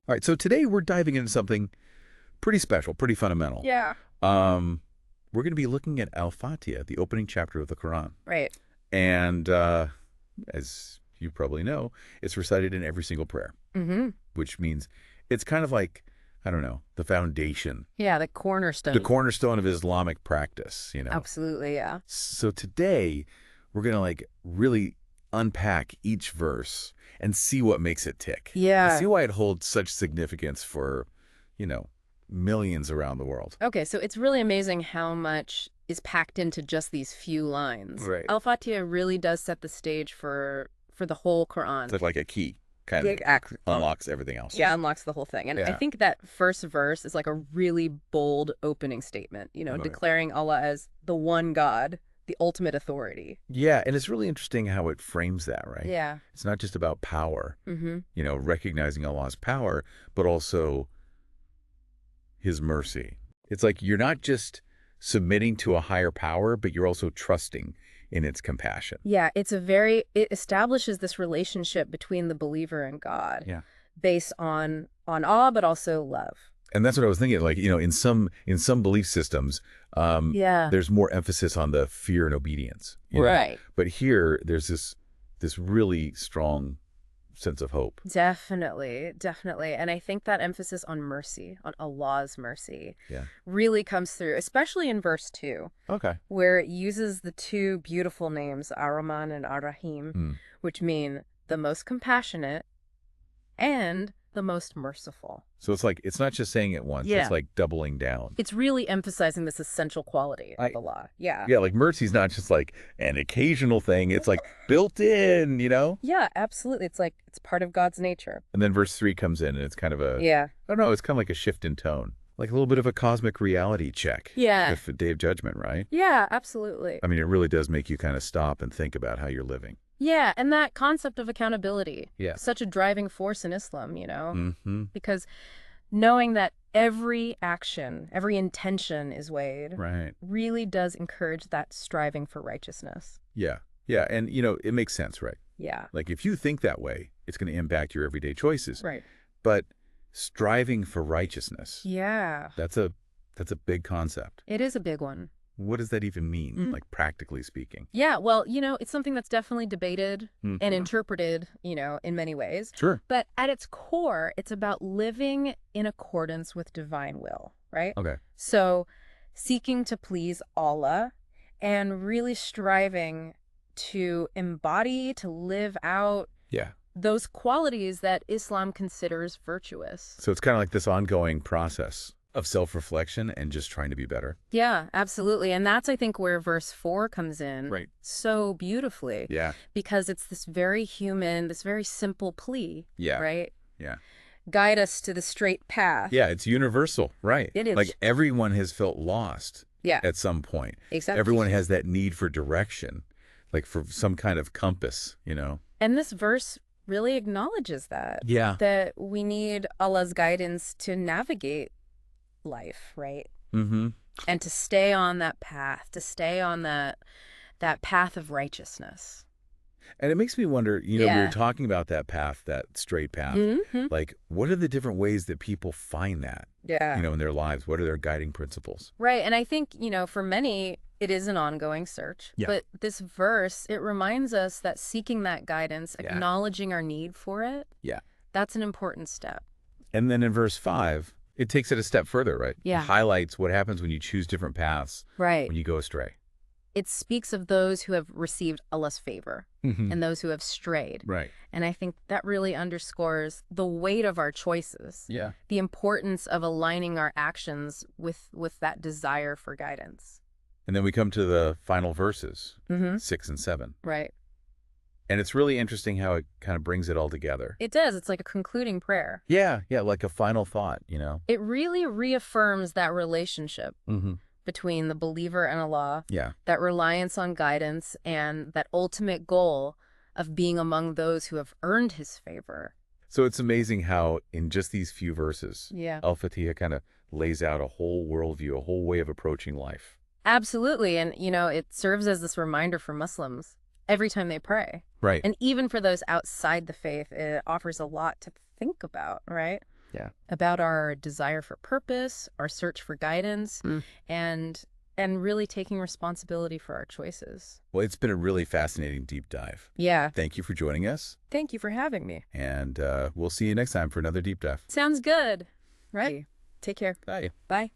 All right, so today we're diving into something pretty special, pretty fundamental. Yeah. We're going to be looking at Al-Fatiha, the opening chapter of the Quran. Right. And as you probably know, it's recited in every single prayer, which means it's kind of like, I don't know, the foundation. Yeah, the cornerstone. The cornerstone of Islamic practice, you know. Absolutely, yeah. So today we're going to like really unpack each verse and see what makes it tick. Yeah. See why it holds such significance for, you know, millions around the world. Okay, so it's really amazing how much is packed into just these few lines. Right. Al-Fatiha really does set the stage for the whole Quran. It's like a key, kind of unlocks everything else. Yeah, unlocks the whole thing. And I think that first verse is like a really bold opening statement, you know, declaring Allah as the one God, the ultimate authority. Yeah, and it's really interesting how it frames that, right? Yeah. It's not just about power, you know, recognizing Allah's power, but also his mercy. It's like you're not just submitting to a higher power, but you're also trusting in its compassion. Yeah, it establishes this relationship between the believer and God. Yeah. Based on awe, but also love. And that's what I was thinking. Like, you know, in some belief systems, there's more emphasis on the fear and obedience. You know? Right. But here, there's this really strong sense of hope. Definitely, definitely. And I think that emphasis on mercy, on Allah's mercy, Yeah. really comes through, especially in verse 2. Okay. Where it uses the two beautiful names, Ar-Rahman and Ar-Rahim, which mean the most compassionate and the most merciful. So it's like, it's not just saying it once, it's like doubling down. It's really emphasizing this essential quality of Allah. Yeah. Yeah, like mercy's not just like an occasional thing, it's like built in, you know? Yeah, absolutely. It's like, it's part of God's nature. And then verse 3 comes in and it's kind of a, I don't know, it's kind of like a shift in tone. Like a little bit of a cosmic reality check. Yeah. With the Day of Judgment, right? Yeah, absolutely. I mean, it really does make you kind of stop and think about how you're living. Yeah, and that concept of accountability. Yeah. Such a driving force in Islam, you know? Because knowing that every action, every intention is weighed, really does encourage that striving for righteousness. Yeah. Yeah, and, you know, it makes sense, right? Yeah. Like, if you think that way, it's going to impact your everyday choices. Right. But striving for righteousness. Yeah. That's a big concept. It is a big one. What does that even mean, like practically speaking? Yeah, well, you know, it's something that's definitely debated and interpreted, you know, in many ways. Sure. But at its core, it's about living in accordance with divine will, right? Okay. So seeking to please Allah and really striving to embody, to live out those qualities that Islam considers virtuous. So it's kind of like this ongoing process of self-reflection and just trying to be better. Yeah, absolutely. And that's, I think, where verse 4 comes in so beautifully. Yeah. Because it's this very human, this very simple plea. Yeah. Right? Yeah. Guide us to the straight path. Yeah, it's universal, right? It is. Like everyone has felt lost at some point. Exactly. Everyone has that need for direction, like for some kind of compass, you know? And this verse really acknowledges that. Yeah. That we need Allah's guidance to navigate life, right? And to stay on that path, to stay on that path of righteousness. And it makes me wonder, you know, we were talking about that path, that straight path. Like, what are the different ways that people find that, you know, in their lives? What are their guiding principles? Right. And I think, you know, for many, it is an ongoing search. Yeah. But this verse, it reminds us that seeking that guidance, acknowledging our need for it, that's an important step. And then in verse 5, it takes it a step further, right? Yeah. It highlights what happens when you choose different paths. Right. When you go astray. It speaks of those who have received Allah's favor and those who have strayed. Right. And I think that really underscores the weight of our choices. Yeah. The importance of aligning our actions with that desire for guidance. And then we come to the final verses, 6 and 7. Right. And it's really interesting how it kind of brings it all together. It does. It's like a concluding prayer. Yeah, like a final thought, you know? It really reaffirms that relationship between the believer and Allah, that reliance on guidance, and that ultimate goal of being among those who have earned his favor. So it's amazing how in just these few verses, Yeah. Al-Fatiha kind of lays out a whole worldview, a whole way of approaching life. Absolutely. And, you know, it serves as this reminder for Muslims every time they pray. Right. And even for those outside the faith, it offers a lot to think about, right? about our desire for purpose, our search for guidance, and really taking responsibility for our choices. Well, it's been a really fascinating deep dive. Yeah. Thank you for joining us. Thank you for having me. And we'll see you next time for another deep dive. Sounds good. Right. Take care. Bye. Bye.